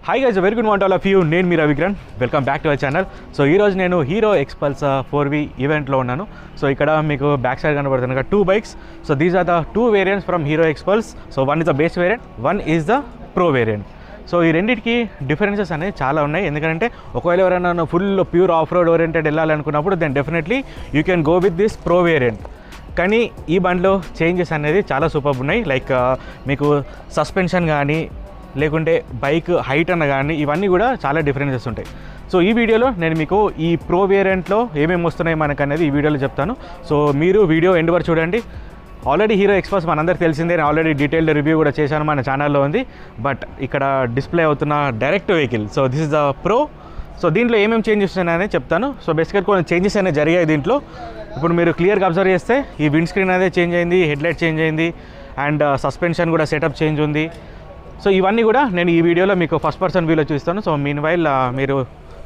Hi guys, very good morning to all of you. నేను మీ Ravikiran. Welcome back to our channel. So ఈరోజు నేను hero ఎక్స్పల్స్ 4V ఈవెంట్లో ఉన్నాను. సో ఇక్కడ మీకు బ్యాక్ సైడ్ కనబడుతున్నాయి 2 bikes. So these are the 2 variants from Hero Xpulse. So one is the base variant, one is the pro variant. So ఈ రెండింటికి differences అనేవి చాలా ఉన్నాయి. ఎందుకంటే ఒకవేళ ఎవరైనా full pure off road oriented వెళ్ళాలనుకున్నప్పుడు then definitely you can go with this pro variant. కానీ ఈ బండిలో చేంజెస్ అనేది చాలా సూపర్ ఉన్నాయి. లైక్ మీకు సస్పెన్షన్ కానీ లేకుంటే బైక్ హైట్ అన్న కానీ ఇవన్నీ కూడా చాలా డిఫరెన్సెస్ ఉంటాయి. సో ఈ వీడియోలో నేను మీకు ఈ ప్రో వేరియంట్లో ఏమేమి వస్తున్నాయి మనకు అనేది ఈ వీడియోలో చెప్తాను. సో మీరు వీడియో ఎండ్ వరకు చూడండి. ఆల్రెడీ హీరో ఎక్స్పల్స్ మనందరికి తెలిసిందే, నేను ఆల్రెడీ డీటెయిల్డ్ రివ్యూ కూడా చేశాను, మన ఛానల్లో ఉంది. బట్ ఇక్కడ డిస్ప్లే అవుతున్న direct vehicle, so this is the pro. So దీంట్లో ఏమేమి చేంజెస్ ఉన్నాయని చెప్తాను. సో బేసిక్గా కొన్ని చేంజెస్ అనేవి జరిగాయి దీంట్లో. ఇప్పుడు మీరు క్లియర్గా అబ్జర్వ్ చేస్తే ఈ విండ్ స్క్రీన్ అనేది చేంజ్ అయింది, హెడ్లైట్ చేంజ్ అయింది, అండ్ సస్పెన్షన్ కూడా సెటప్ చేంజ్ ఉంది. సో ఇవన్నీ కూడా నేను ఈ వీడియోలో మీకు ఫస్ట్ పర్సన్ వ్యూలో చూస్తాను. సో మీన్ వైల్ మీరు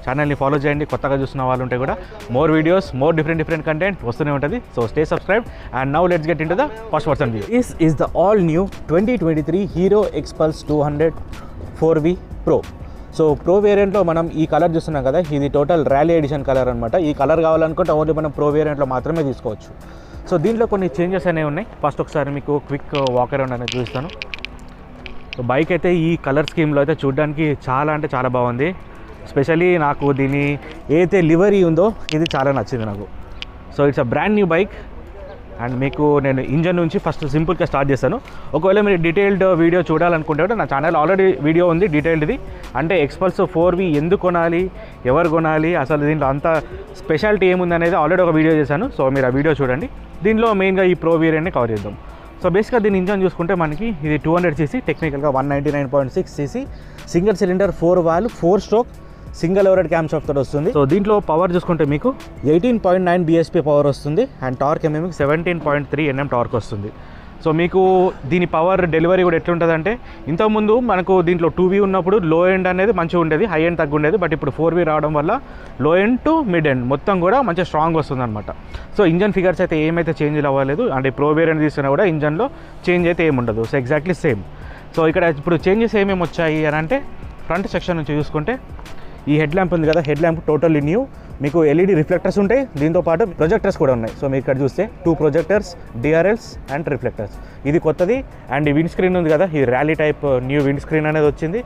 ఛానల్ని ఫాలో చేయండి. కొత్తగా చూస్తున్న వాళ్ళు ఉంటే కూడా more videos, more different content వస్తూనే ఉంటుంది. So stay subscribe and now let's get into the first person view. This is the all new 2023 Hero Xpulse 200 4V pro. So ప్రో వేరియంట్లో మనం ఈ కలర్ చూస్తున్నాం కదా, ఇది టోటల్ ర్యాలీ ఎడిషన్ కలర్ అనమాట. ఈ కలర్ కావాలనుకుంటే ఓన్లీ మనం ప్రో వేరియంట్లో మాత్రమే తీసుకోవచ్చు. సో దీంట్లో కొన్ని చేంజెస్ అనేవి ఉన్నాయి. ఫస్ట్ ఒకసారి మీకు క్విక్ వాక్ అరౌండ్ అనేది చూపిస్తాను. సో బైక్ అయితే ఈ కలర్ స్కీమ్లో అయితే చూడడానికి చాలా అంటే చాలా బాగుంది. స్పెషల్లీ నాకు దీని ఏదైతే లివరీ ఉందో ఇది చాలా నచ్చింది నాకు. So it's a brand new bike. And మీకు నేను ఇంజన్ నుంచి ఫస్ట్ సింపుల్గా స్టార్ట్ చేస్తాను. ఒకవేళ మీరు డీటెయిల్డ్ వీడియో చూడాలనుకుంటే కూడా నా ఛానల్ ఆల్రెడీ వీడియో ఉంది డీటెయిల్డ్ది. అంటే ఎక్స్పల్స్ 4V ఎందుకు కొనాలి, ఎవరు కొనాలి, అసలు దీంట్లో అంత స్పెషాలిటీ ఏముంది అనేది ఆల్రెడీ ఒక వీడియో చేశాను. సో మీరు ఆ వీడియో చూడండి. దీనిలో మెయిన్గా ఈ ప్రో వేరియంట్ని కవర్ చేద్దాం. సో బేసిక్గా దీని ఇంజన్ చూసుకుంటే మనకి ఇది 200cc, టెక్నికల్గా 199.6cc, single cylinder 4 valve 4 stroke single overhead cam shaft తోటి వస్తుంది. సో దీంట్లో పవర్ చూసుకుంటే మీకు 18.9 bhp పవర్ వస్తుంది. అండ్ టార్క్ ఏమేమి 17.3 Nm టార్క్ వస్తుంది. సో మీకు దీని పవర్ డెలివరీ కూడా ఎట్లుంటుందంటే, ఇంతకుముందు మనకు దీంట్లో 2V ఉన్నప్పుడు లో ఎండ్ అనేది మంచిగా ఉండేది, హై ఎండ్ తగ్గు ఉండేది. బట్ ఇప్పుడు 4V రావడం వల్ల లో ఎండ్ టు మిడ్ ఎండ్ మొత్తం కూడా మంచిగా స్ట్రాంగ్ వస్తుంది అనమాట. సో ఇంజన్ ఫిగర్స్ అయితే ఏమైతే చేంజ్ అవ్వలేదు. అంటే ప్రో వేరియంట్ తీసుకున్నా కూడా ఇంజన్లో చేంజ్ అయితే ఏముండదు. So exactly same. సో ఇక్కడ ఇప్పుడు చేంజెస్ ఏమేమి వచ్చాయి అని అంటే, ఫ్రంట్ సెక్షన్ నుంచి చూసుకుంటే ఈ హెడ్ ల్యాంప్ ఉంది కదా, హెడ్ ల్యాంప్ టోటల్లీ న్యూ. మీకు LED రిఫ్లెక్టర్స్ ఉంటాయి, దీంతోపాటు ప్రొజెక్టర్స్ కూడా ఉన్నాయి. సో మీరు ఇక్కడ చూస్తే 2 ప్రొజెక్టర్స్, DRLs అండ్ రిఫ్లెక్టర్స్, ఇది కొత్తది. అండ్ ఈ విండ్ స్క్రీన్ ఉంది కదా, ఈ rally type new wind screen అనేది వచ్చింది.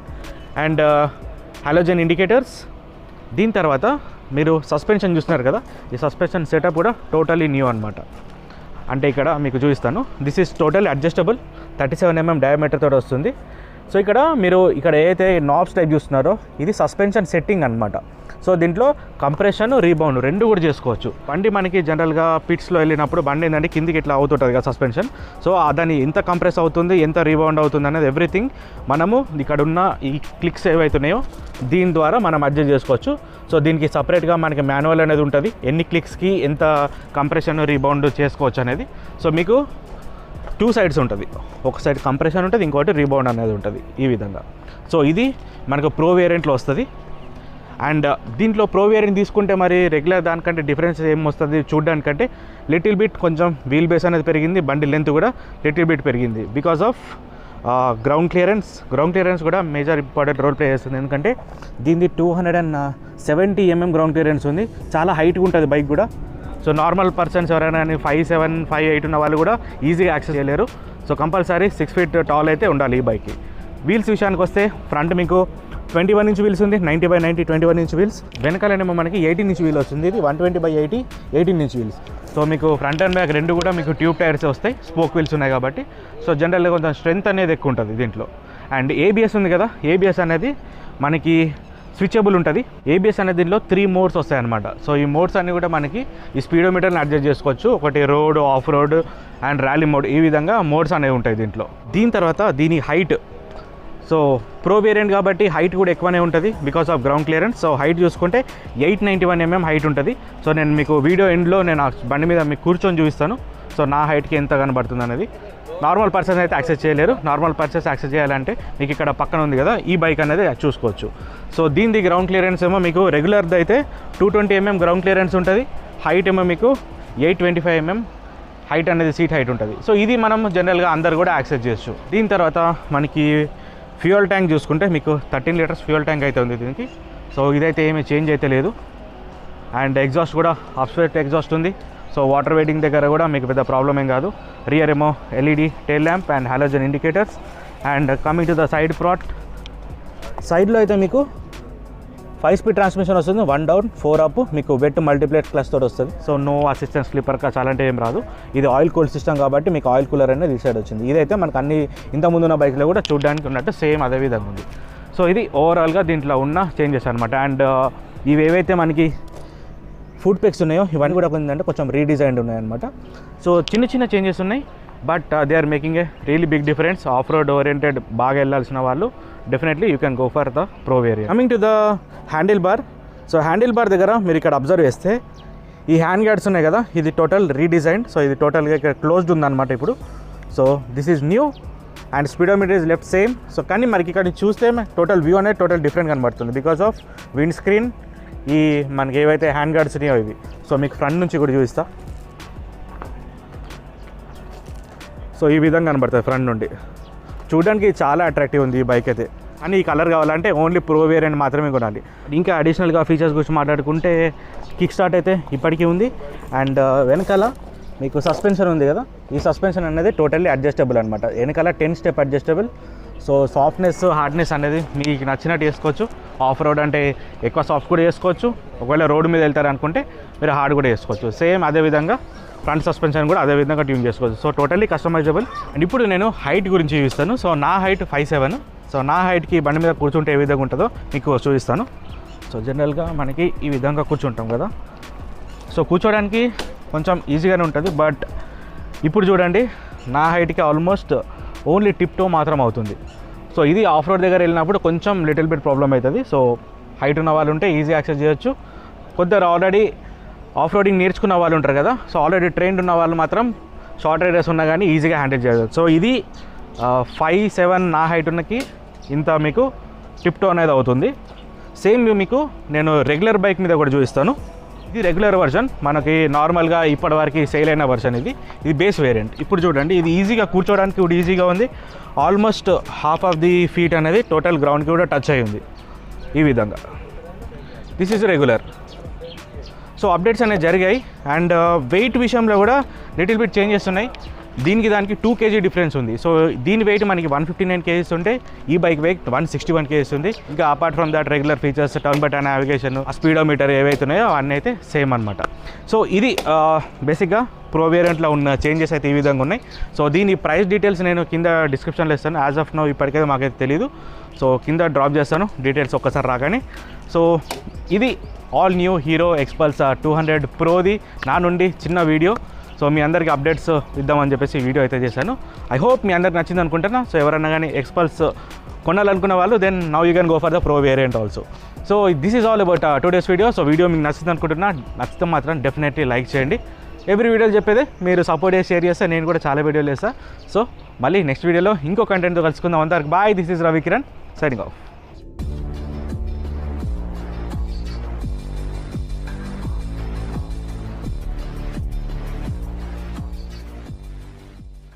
And halogen indicators. దీని తర్వాత మీరు సస్పెన్షన్ చూస్తున్నారు కదా, ఈ సస్పెన్షన్ సెటప్ కూడా టోటల్లీ న్యూ అనమాట. అంటే ఇక్కడ మీకు చూపిస్తాను. This is total adjustable, 37 mm diameter తోటి వస్తుంది. సో ఇక్కడ మీరు ఇక్కడ ఏదైతే నాబ్స్ టైప్ చూస్తున్నారో ఇది సస్పెన్షన్ సెట్టింగ్ అనమాట. సో దీంట్లో కంప్రెషన్, రీబౌండ్ రెండు కూడా చేసుకోవచ్చు. బండి మనకి జనరల్గా పిట్స్లో వెళ్ళినప్పుడు బండి ఏంటంటే కిందికి ఇట్లా అవుతుంటుంది కదా సస్పెన్షన్. సో దాన్ని ఎంత కంప్రెస్ అవుతుంది, ఎంత రీబౌండ్ అవుతుంది అనేది ఎవ్రీథింగ్ మనము ఇక్కడ ఉన్న ఈ క్లిక్స్ ఏవైతున్నాయో దీని ద్వారా మనం అడ్జస్ట్ చేసుకోవచ్చు. సో దీనికి సపరేట్గా మనకి మాన్యువల్ అనేది ఉంటుంది, ఎన్ని క్లిక్స్కి ఎంత కంప్రెషన్ రీబౌండ్ చేసుకోవచ్చు అనేది. సో మీకు 2 సైడ్స్ ఉంటుంది, ఒక సైడ్ కంప్రెషన్ ఉంటుంది, ఇంకోటి రీబౌండ్ అనేది ఉంటుంది ఈ విధంగా. సో ఇది మనకు ప్రో వేరియంట్లో వస్తుంది. అండ్ దీంట్లో ప్రో వేరియంట్ తీసుకుంటే మరి రెగ్యులర్ దానికంటే డిఫరెన్స్ ఏం వస్తుంది చూడడానికంటే, లిటిల్ బిట్ కొంచెం వీల్ బేస్ అనేది పెరిగింది, బండి లెంత్ కూడా లిటిల్ బిట్ పెరిగింది బికాస్ ఆఫ్ గ్రౌండ్ క్లియరెన్స్ కూడా మేజర్ ఇంపార్టెంట్ రోల్ ప్లే చేస్తుంది. ఎందుకంటే దీనిది 270 mm గ్రౌండ్ క్లియరెన్స్ ఉంది, చాలా హైట్గా ఉంటుంది బైక్ కూడా. సో నార్మల్ పర్సన్స్ ఎవరైనా 5'7", 5'8" ఉన్న వాళ్ళు కూడా ఈజీగా యాక్సెస్ చేయలేరు. సో కంపల్సరీ 6 feet టాల్ అయితే ఉండాలి ఈ బైక్కి. వీల్స్ విషయానికి వస్తే ఫ్రంట్ మీకు 21 inch వీల్స్ ఉంది, 90/90 21 inch వీల్స్. వెనకాలనేమో మనకి 18 inch వీల్ వస్తుంది, ఇది 120/80 18 inch వీల్స్. సో మీకు ఫ్రంట్ అండ్ బ్యాక్ రెండు కూడా మీకు ట్యూబ్ టైర్స్ వస్తాయి, స్పోక్ వీల్స్ ఉన్నాయి కాబట్టి. సో జనరల్గా కొంచెం స్ట్రెంత్ అనేది ఎక్కువ ఉంటుంది దీంట్లో. అండ్ ABS ఉంది కదా, ABS అనేది మనకి స్విచబుల్ ఉంటుంది. ABS అనేది దీనిలో 3 మోడ్స్ వస్తాయన్నమాట. సో ఈ మోడ్స్ అన్నీ కూడా మనకి ఈ స్పీడోమీటర్ని అడ్జస్ట్ చేసుకోవచ్చు. ఒకటి road, of road and rally mode, ఈ విధంగా మోడ్స్ అనేవి ఉంటాయి దీంట్లో. దీని తర్వాత దీని హైట్. సో ప్రో వేరియంట్ కాబట్టి హైట్ కూడా ఎక్కువనే ఉంటుంది because of ground clearance. So height చూసుకుంటే 891 mm హైట్ ఉంటుంది. సో నేను మీకు వీడియో ఎండ్లో నేను బండి మీద మీకు కూర్చొని చూపిస్తాను. సో నా హైట్కి ఎంత కనబడుతుంది అనేది. నార్మల్ పర్సన్స్ అయితే యాక్సెస్ చేయలేరు. నార్మల్ పర్సన్స్ యాక్సెస్ చేయాలంటే మీకు ఇక్కడ పక్కన ఉంది కదా, ఈ బైక్ అనేది చూసుకోవచ్చు. సో దీనిది గ్రౌండ్ క్లియరెన్స్ ఏమో మీకు రెగ్యులర్ది అయితే 220 mm గ్రౌండ్ క్లియరెన్స్ ఉంటుంది. హైట్ ఏమో మీకు 825 mm హైట్ అనేది సీట్ హైట్ ఉంటుంది. సో ఇది మనం జనరల్గా అందరు కూడా యాక్సెస్ చేయొచ్చు. దీని తర్వాత మనకి ఫ్యూయల్ ట్యాంక్ చూసుకుంటే మీకు 13 లీటర్స్ ఫ్యూయల్ ట్యాంక్ అయితే ఉంది దీనికి. సో ఇదైతే ఏమీ చేంజ్ అయితే లేదు. అండ్ ఎగ్జాస్ట్ కూడా అప్స్వెట్ ఎగ్జాస్ట్ ఉంది. సో వాటర్ వెయిటింగ్ దగ్గర కూడా మీకు పెద్ద ప్రాబ్లం ఏం కాదు. రియర్ ఏమో LED tail lamp and halogen indicators. And coming to the side ప్రాట్, సైడ్లో అయితే మీకు 5 స్పీడ్ ట్రాన్స్మిషన్ వస్తుంది, 1 డౌన్ 4 అప్, మీకు వెట్ మల్టీప్లేట్ క్లచ్ తోటి వస్తుంది. So no assistant slipper clutch అలాంటి ఏం రాదు. ఇది ఆయిల్ కూల్ సిస్టమ్ కాబట్టి మీకు ఆయిల్ కూలర్ అనేది ఈ సైడ్ వచ్చింది. ఇదైతే మనకు అన్ని ఇంతకుముందు ఉన్న బైక్లో కూడా చూడడానికి ఉన్నట్టు సేమ్ అదే విధంగా ఉంది. సో ఇది ఓవరాల్గా దీంట్లో ఉన్న చేంజెస్ అనమాట. అండ్ ఇవి ఏవైతే మనకి ఫుడ్ పెక్స్ ఉన్నాయో ఇవన్నీ కూడా ఏంటంటే కొంచెం రీడిజైన్డ్ ఉన్నాయన్నమాట. సో చిన్న చిన్న చేంజెస్ ఉన్నాయి, but they are making a really big difference. Off road oriented బాగా వెళ్ళాల్సిన వాళ్ళు definitely you can go for the pro variant. Coming to the handlebar, so handlebar దగ్గర మీరు ఇక్కడ అబ్జర్వ్ చేస్తే ఈ హ్యాండ్ గార్డ్స్ ఉన్నాయి కదా, ఇది టోటల్ రీడిజైన్డ్. సో ఇది టోటల్గా ఇక్కడ క్లోజ్డ్ ఉందన్నమాట ఇప్పుడు. So this is new and speedometer is left same. So కానీ మనకి ఇక్కడ చూస్తే టోటల్ వ్యూ అనేది టోటల్ డిఫరెంట్ కనబడుతుంది బికాస్ ఆఫ్ విండ్ స్క్రీన్. ఈ మనకి ఏవైతే హ్యాండ్ గార్డ్స్ ఉన్నాయో ఇవి. సో మీకు ఫ్రంట్ నుంచి కూడా చూపిస్తా. సో ఈ విధంగా కనబడుతుంది ఫ్రంట్ నుండి. చూడడానికి చాలా అట్రాక్టివ్ ఉంది ఈ బైక్ అయితే. కానీ ఈ కలర్ కావాలంటే ఓన్లీ ప్రో వేరియంట్ మాత్రమే కొనాలి. ఇంకా అడిషనల్గా ఫీచర్స్ గురించి మాట్లాడుకుంటే కిక్ స్టార్ట్ అయితే ఇప్పటికీ ఉంది. అండ్ వెనకాల మీకు సస్పెన్షన్ ఉంది కదా, ఈ సస్పెన్షన్ అనేది టోటల్లీ అడ్జస్టబుల్ అనమాట. వెనకాల 10 step adjustable. So softness hardness అనేది మీకు నచ్చినట్టు చేసుకోవచ్చు. ఆఫ్ రోడ్ అంటే ఎక్కువ సాఫ్ట్ కూడా చేసుకోవచ్చు, ఒకవేళ రోడ్డు మీద వెళ్తారు అనుకుంటే మీరు హార్డ్ కూడా చేసుకోవచ్చు. సేమ్ అదేవిధంగా ఫ్రంట్ సస్పెన్షన్ కూడా అదే విధంగా ట్యూన్ చేసుకోవచ్చు. So totally customisable. అండ్ ఇప్పుడు నేను హైట్ గురించి చూపిస్తాను. సో నా హైట్ 5'7". సో నా హైట్కి బండి మీద కూర్చుంటే ఏ విధంగా ఉంటుందో మీకు చూపిస్తాను. సో జనరల్గా మనకి ఈ విధంగా కూర్చుంటాం కదా, సో కూర్చోడానికి కొంచెం ఈజీగానే ఉంటుంది. బట్ ఇప్పుడు చూడండి నా హైట్కి ఆల్మోస్ట్ ఓన్లీ టిప్ టో మాత్రం అవుతుంది. సో ఇది ఆఫ్ రోడ్ దగ్గర వెళ్ళినప్పుడు కొంచెం లిటిల్ బిట్ ప్రాబ్లం అవుతుంది. సో హైట్ ఉన్న వాళ్ళు ఉంటే ఈజీ యాక్సెస్ చేయొచ్చు. కొద్దిగా ఆల్రెడీ ఆఫ్ రోడింగ్ నేర్చుకున్న వాళ్ళు ఉంటారు కదా, సో ఆల్రెడీ ట్రైన్డ్ ఉన్న వాళ్ళు మాత్రం షార్ట్ రైడర్స్ ఉన్నా కానీ ఈజీగా హ్యాండిల్ చేయవచ్చు. సో ఇది 5'7" నా హైట్ ఉన్నకి ఇంత మీకు టిప్ టో అనేది అవుతుంది. సేమ్ మీకు నేను రెగ్యులర్ బైక్ మీద కూడా చూపిస్తాను. ఇది రెగ్యులర్ వర్షన్, మనకి నార్మల్గా ఇప్పటివరకు సేల్ అయిన వర్షన్. ఇది బేస్ వేరియంట్. ఇప్పుడు చూడండి ఇది ఈజీగా కూర్చోవడానికి కూడా ఈజీగా ఉంది. Almost half of the feet అనేది టోటల్ గ్రౌండ్కి కూడా టచ్ అయ్యి ఉంది ఈ విధంగా. This is regular. So updates అనేవి జరిగాయి. అండ్ వెయిట్ విషయంలో కూడా లిటిల్ బిట్ చేంజెస్ ఉన్నాయి. దీనికి దానికి 2 kg డిఫరెన్స్ ఉంది. సో దీని వెయిట్ మనకి 159 kgs ఉంటే ఈ బైక్ వెయిట్ 161 kgs ఉంది. ఇంకా apart from that regular features, turn by turn navigation, speedometer ఏవైతే ఉన్నాయో అవన్నీ అయితే సేమ్ అనమాట. సో ఇది బేసిక్గా ప్రో వేరియంట్లో ఉన్న చేంజెస్ అయితే ఈ విధంగా ఉన్నాయి. సో దీని ప్రైస్ డీటెయిల్స్ నేను కింద డిస్క్రిప్షన్లో ఇస్తాను. యాజ్ ఆఫ్ నౌ ఇప్పటికైతే మాకైతే తెలీదు. సో కింద డ్రాప్ చేస్తాను డీటెయిల్స్ ఒక్కసారి రాగానే. సో ఇది ఆల్ న్యూ హీరో ఎక్స్పల్స్ 200 ప్రోది నా నుండి చిన్న వీడియో. సో మీ అందరికీ అప్డేట్స్ ఇద్దామని చెప్పేసి వీడియో అయితే చేశాను. ఐ హోప్ మీ అందరికి నచ్చింది అనుకుంటున్నా. సో ఎవరన్నా కానీ ఎక్స్పల్స్ కొనాలనుకున్న వాళ్ళు then now you can go for the pro variant also. So this is all about today's video. So video మీకు నచ్చింది అనుకుంటున్నా. నచ్చితే మాత్రం డెఫినెట్లీ లైక్ చేయండి. ఎవ్రీ వీడియోలు చెప్పేదే మీరు సపోర్ట్ చేసి షేర్ చేస్తే నేను కూడా చాలా వీడియోలు చేస్తాను. సో మళ్ళీ నెక్స్ట్ వీడియోలో ఇంకో కంటెంట్తో కలుసుకుందాం. అంతవరకు bye. This is Ravikiran signing of.